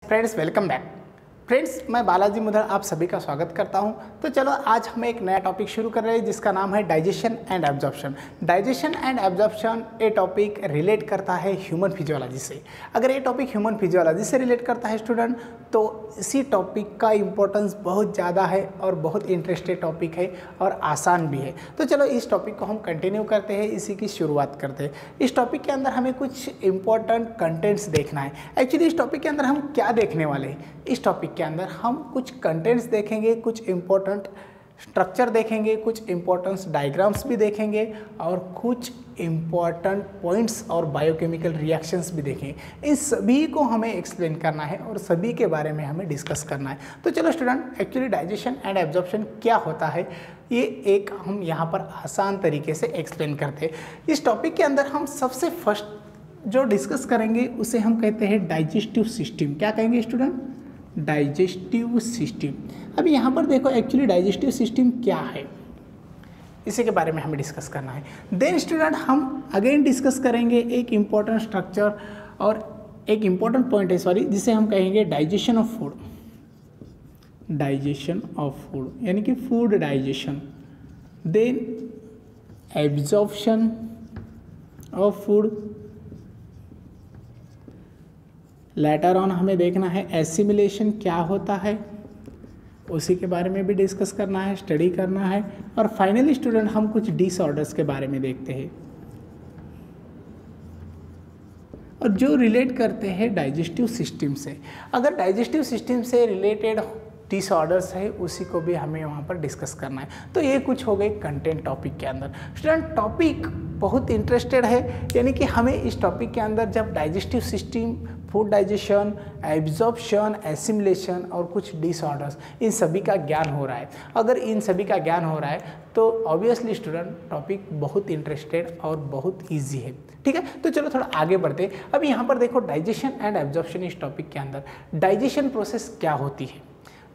Friends welcome back. Friends मैं बालाजी मुधड़ आप सभी का स्वागत करता हूं। तो चलो आज हम एक नया टॉपिक शुरू कर रहे हैं जिसका नाम है digestion and absorption. Digestion and absorption ये टॉपिक रिलेट करता है ह्यूमन फिजियोलॉजी से। अगर ये टॉपिक ह्यूमन फिजियोलॉजी से रिलेट करता है स्टूडेंट, तो इसी टॉपिक का इम्पोर्टेंस बहुत ज़्यादा है और बहुत इंटरेस्टेड टॉपिक है और आसान भी है। तो चलो इस टॉपिक को हम कंटिन्यू करते हैं, इसी की शुरुआत करते हैं। इस टॉपिक के अंदर हमें कुछ इंपॉर्टेंट कंटेंट्स देखना है। एक्चुअली इस टॉपिक के अंदर हम क्या देखने वाले हैं, इस टॉपिक के अंदर हम कुछ कंटेंट्स देखेंगे, कुछ इंपॉर्टेंट स्ट्रक्चर देखेंगे, कुछ इंपॉर्टेंट डायग्राम्स भी देखेंगे और कुछ इंपॉर्टेंट पॉइंट्स और बायोकेमिकल रिएक्शंस भी देखेंगे। इन सभी को हमें एक्सप्लेन करना है और सभी के बारे में हमें डिस्कस करना है। तो चलो student, actually digestion and absorption क्या होता है ये एक हम यहाँ पर आसान तरीके से एक्सप्लेन करते हैं। इस टॉपिक के अंदर हम सबसे फर्स्ट जो डिस्कस करेंगे उसे हम कहते हैं डाइजेस्टिव सिस्टम। क्या कहेंगे स्टूडेंट? Digestive system. अब यहाँ पर देखो एक्चुअली डाइजेस्टिव सिस्टम क्या है, इसी के बारे में हमें डिस्कस करना है। देन स्टूडेंट हम अगेन डिस्कस करेंगे एक इम्पॉर्टेंट स्ट्रक्चर और एक इम्पॉर्टेंट पॉइंट है जिसे हम कहेंगे digestion of food. Digestion of food यानी कि food digestion. Then absorption of food. Later on हमें देखना है एसिमिलेशन क्या होता है, उसी के बारे में भी डिस्कस करना है, स्टडी करना है। और फाइनली स्टूडेंट हम कुछ डिसऑर्डर्स के बारे में देखते हैं और जो रिलेट करते हैं डाइजेस्टिव सिस्टम से। अगर डाइजेस्टिव सिस्टम से रिलेटेड डिसऑर्डर्स है उसी को भी हमें वहाँ पर डिस्कस करना है। तो ये कुछ हो गए कंटेंट टॉपिक के अंदर। स्टूडेंट टॉपिक बहुत इंटरेस्टेड है, यानी कि हमें इस टॉपिक के अंदर जब digestive system, food digestion, absorption, assimilation और कुछ डिसऑर्डर्स, इन सभी का ज्ञान हो रहा है। अगर इन सभी का ज्ञान हो रहा है तो ऑब्वियसली स्टूडेंट टॉपिक बहुत इंटरेस्टेड और बहुत ईजी है। ठीक है, तो चलो थोड़ा आगे बढ़ते। अब यहाँ पर देखो डाइजेशन एंड एब्जॉर्प्शन इस टॉपिक के अंदर डाइजेशन प्रोसेस क्या होती है,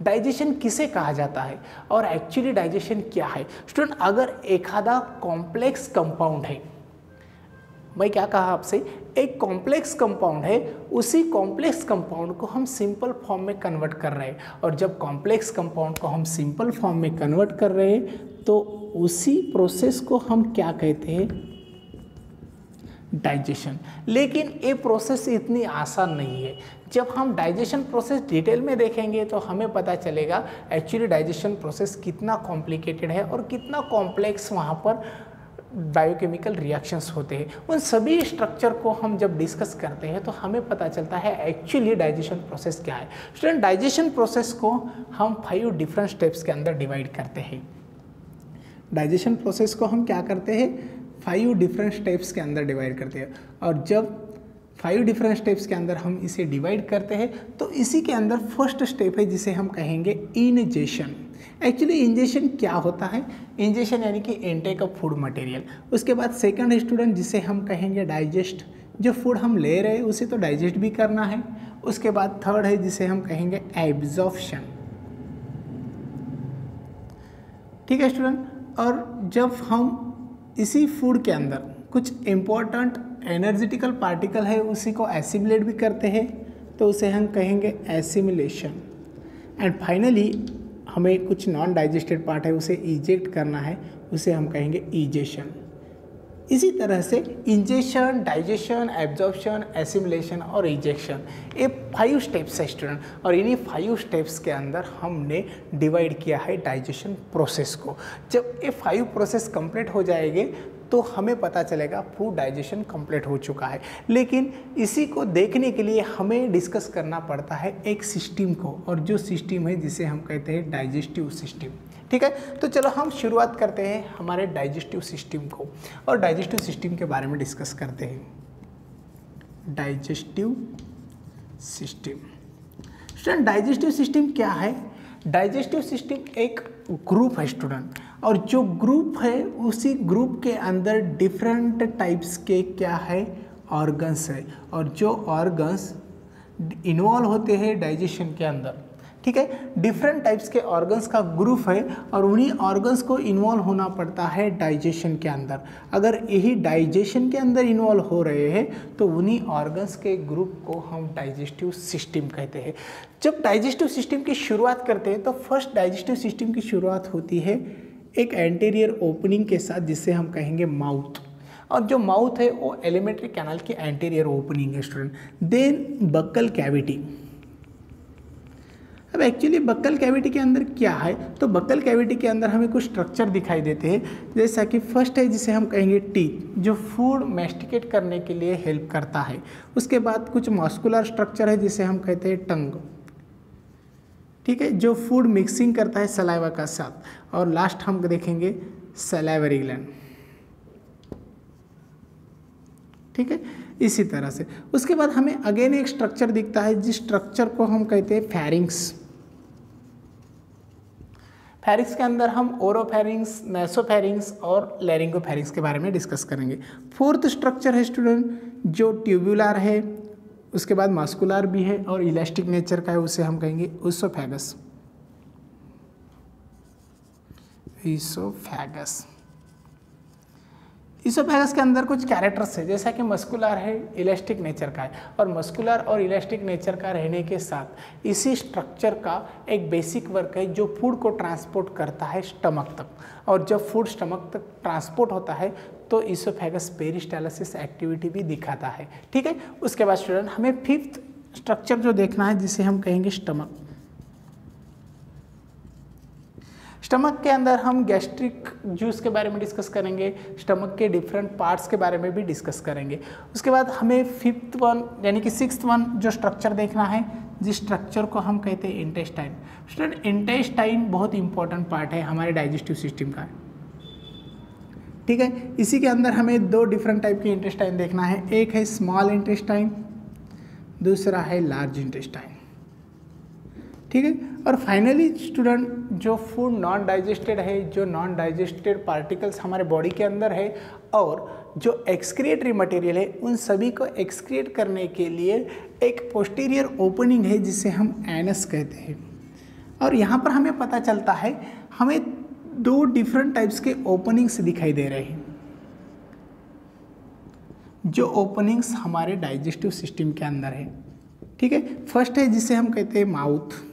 डाइजेशन किसे कहा जाता है और एक्चुअली डाइजेशन क्या है। स्टूडेंट अगर एखादा कॉम्प्लेक्स कंपाउंड है, मैं क्या कहा आपसे, एक कॉम्प्लेक्स कंपाउंड है, उसी कॉम्प्लेक्स कंपाउंड को हम सिंपल फॉर्म में कन्वर्ट कर रहे हैं। और जब कॉम्प्लेक्स कंपाउंड को हम सिंपल फॉर्म में कन्वर्ट कर रहे हैं तो उसी प्रोसेस को हम क्या कहते हैं, डाइजेशन। लेकिन ये प्रोसेस इतनी आसान नहीं है। जब हम डाइजेशन प्रोसेस डिटेल में देखेंगे तो हमें पता चलेगा एक्चुअली डाइजेशन प्रोसेस कितना कॉम्प्लिकेटेड है और कितना कॉम्प्लेक्स वहाँ पर बायोकेमिकल रिएक्शंस होते हैं। उन सभी स्ट्रक्चर को हम जब डिस्कस करते हैं तो हमें पता चलता है एक्चुअली डाइजेशन प्रोसेस क्या है। स्टूडेंट डाइजेशन प्रोसेस को हम 5 डिफरेंट स्टेप्स के अंदर डिवाइड करते हैं। डाइजेशन प्रोसेस को हम क्या करते हैं, 5 डिफरेंट स्टेप्स के अंदर डिवाइड करते हैं। और जब 5 डिफरेंट स्टेप्स के अंदर हम इसे डिवाइड करते हैं तो इसी के अंदर फर्स्ट स्टेप है जिसे हम कहेंगे इंजेशन। एक्चुअली इंजेशन क्या होता है, इंजेशन यानी कि इनटेक ऑफ फूड मटेरियल। उसके बाद सेकंड स्टूडेंट जिसे हम कहेंगे डाइजेस्ट, जो फूड हम ले रहे हैं उसे तो डाइजेस्ट भी करना है। उसके बाद थर्ड है जिसे हम कहेंगे एब्जॉर्प्शन। ठीक है स्टूडेंट, और जब हम इसी फूड के अंदर कुछ इम्पोर्टेंट एनर्जेटिकल पार्टिकल है उसी को एसिमिलेट भी करते हैं तो उसे हम कहेंगे एसिमिलेशन। एंड फाइनली हमें कुछ नॉन डाइजेस्टेड पार्ट है उसे इजेक्ट करना है, उसे हम कहेंगे इजेशन। इसी तरह से इंजेशन, डाइजेशन, एब्जॉर्प्शन, एसिमिलेशन और इजेक्शन, ये 5 स्टेप्स है स्टूडेंट। और इन्हीं 5 स्टेप्स के अंदर हमने डिवाइड किया है डाइजेशन प्रोसेस को। जब ये 5 प्रोसेस कंप्लीट हो जाएंगे तो हमें पता चलेगा फूड डाइजेशन कंप्लीट हो चुका है। लेकिन इसी को देखने के लिए हमें डिस्कस करना पड़ता है एक सिस्टम को, और जो सिस्टम है जिसे हम कहते हैं डाइजेस्टिव सिस्टम। ठीक है, तो चलो हम शुरुआत करते हैं हमारे डाइजेस्टिव सिस्टम को और डाइजेस्टिव सिस्टम के बारे में डिस्कस करते हैं। Digestive system. Student digestive system क्या है? डाइजेस्टिव सिस्टम एक ग्रुप है स्टूडेंट, और जो ग्रुप है उसी ग्रुप के अंदर डिफरेंट टाइप्स के क्या है, ऑर्गन्स है। और जो ऑर्गन्स इन्वॉल्व होते हैं डाइजेशन के अंदर, ठीक है। डिफरेंट टाइप्स के ऑर्गन्स का ग्रुप है और उन्हीं ऑर्गन्स को इन्वॉल्व होना पड़ता है डाइजेशन के अंदर। अगर यही डाइजेशन के अंदर इन्वॉल्व हो रहे हैं तो उन्हीं ऑर्गन्स के ग्रुप को हम डाइजेस्टिव सिस्टम कहते हैं। जब डाइजेस्टिव सिस्टम की शुरुआत करते हैं तो फर्स्ट डाइजेस्टिव सिस्टम की शुरुआत होती है एक एंटीरियर ओपनिंग के साथ, जिसे हम कहेंगे माउथ। और जो माउथ है वो एलिमेंट्री कैनाल की एंटीरियर ओपनिंग है स्टूडेंट। Then buccal cavity. अब एक्चुअली बक्कल कैविटी के अंदर क्या है, तो बक्कल कैविटी के अंदर हमें कुछ स्ट्रक्चर दिखाई देते हैं, जैसा कि फर्स्ट है जिसे हम कहेंगे टीथ, जो फूड मैस्टिकेट करने के लिए हेल्प करता है। उसके बाद कुछ मस्कुलर स्ट्रक्चर है जिसे हम कहते हैं टंग, ठीक है, जो फूड मिक्सिंग करता है सलाइवा का साथ। और लास्ट हम देखेंगे सलाइवरी ग्लैंड, ठीक है, इसी तरह से। उसके बाद हमें अगेन एक स्ट्रक्चर दिखता है जिस स्ट्रक्चर को हम कहते हैं फैरिंग्स। फैरिंग्स के अंदर हम ओरोफैरिंग्स, नेसोफैरिंग्स और लैरिंगोफैरिंग्स के बारे में डिस्कस करेंगे। फोर्थ स्ट्रक्चर है स्टूडेंट जो ट्यूबुलर है, उसके बाद मस्कुलर भी है और इलास्टिक नेचर का है, उसे हम कहेंगे ईसोफेगस। ईसोफेगस ईसोफेगस के अंदर कुछ कैरेक्टर्स है, जैसा कि मस्कुलर है, इलास्टिक नेचर का है। और मस्कुलर और इलास्टिक नेचर का रहने के साथ इसी स्ट्रक्चर का एक बेसिक वर्क है जो फूड को ट्रांसपोर्ट करता है स्टमक तक। और जब फूड स्टमक तक ट्रांसपोर्ट होता है तो ईसोफेगस पेरिस्टालसिस एक्टिविटी भी दिखाता है, ठीक है। उसके बाद स्टूडेंट हमें फिफ्थ स्ट्रक्चर जो देखना है जिसे हम कहेंगे स्टमक। स्टमक के अंदर हम गैस्ट्रिक जूस के बारे में डिस्कस करेंगे, स्टमक के डिफरेंट पार्ट्स के बारे में भी डिस्कस करेंगे। उसके बाद हमें फिफ्थ वन यानी कि सिक्स्थ वन जो स्ट्रक्चर देखना है, जिस स्ट्रक्चर को हम कहते हैं इंटेस्टाइन। स्टूडेंट इंटेस्टाइन बहुत इंपॉर्टेंट पार्ट है हमारे डाइजेस्टिव सिस्टम का, ठीक है। इसी के अंदर हमें दो डिफरेंट टाइप के इंटेस्टाइन देखना है, एक है स्मॉल इंटेस्टाइन, दूसरा है लार्ज इंटेस्टाइन, ठीक है। और फाइनली स्टूडेंट जो फूड नॉन डाइजेस्टेड है, जो नॉन डाइजेस्टेड पार्टिकल्स हमारे बॉडी के अंदर है और जो एक्सक्रिएटरी मटेरियल है, उन सभी को एक्सक्रिएट करने के लिए एक पोस्टीरियर ओपनिंग है जिसे हम एनस कहते हैं। और यहाँ पर हमें पता चलता है हमें दो डिफरेंट टाइप्स के ओपनिंग्स दिखाई दे रहे हैं, जो ओपनिंग्स हमारे डाइजेस्टिव सिस्टम के अंदर है, ठीक है। फर्स्ट है जिसे हम कहते हैं माउथ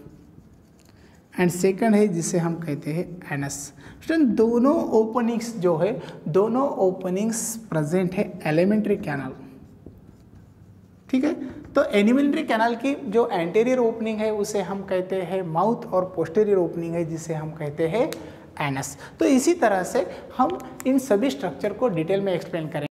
एंड सेकंड है जिसे हम कहते हैं एनस। स्टूडेंट दोनों ओपनिंग्स जो है, दोनों ओपनिंग्स प्रेजेंट है एलिमेंट्री कैनाल, ठीक है। तो एलिमेंट्री कैनाल की जो एंटीरियर ओपनिंग है उसे हम कहते हैं माउथ और पोस्टीरियर ओपनिंग है जिसे हम कहते हैं एनस। तो इसी तरह से हम इन सभी स्ट्रक्चर को डिटेल में एक्सप्लेन करेंगे।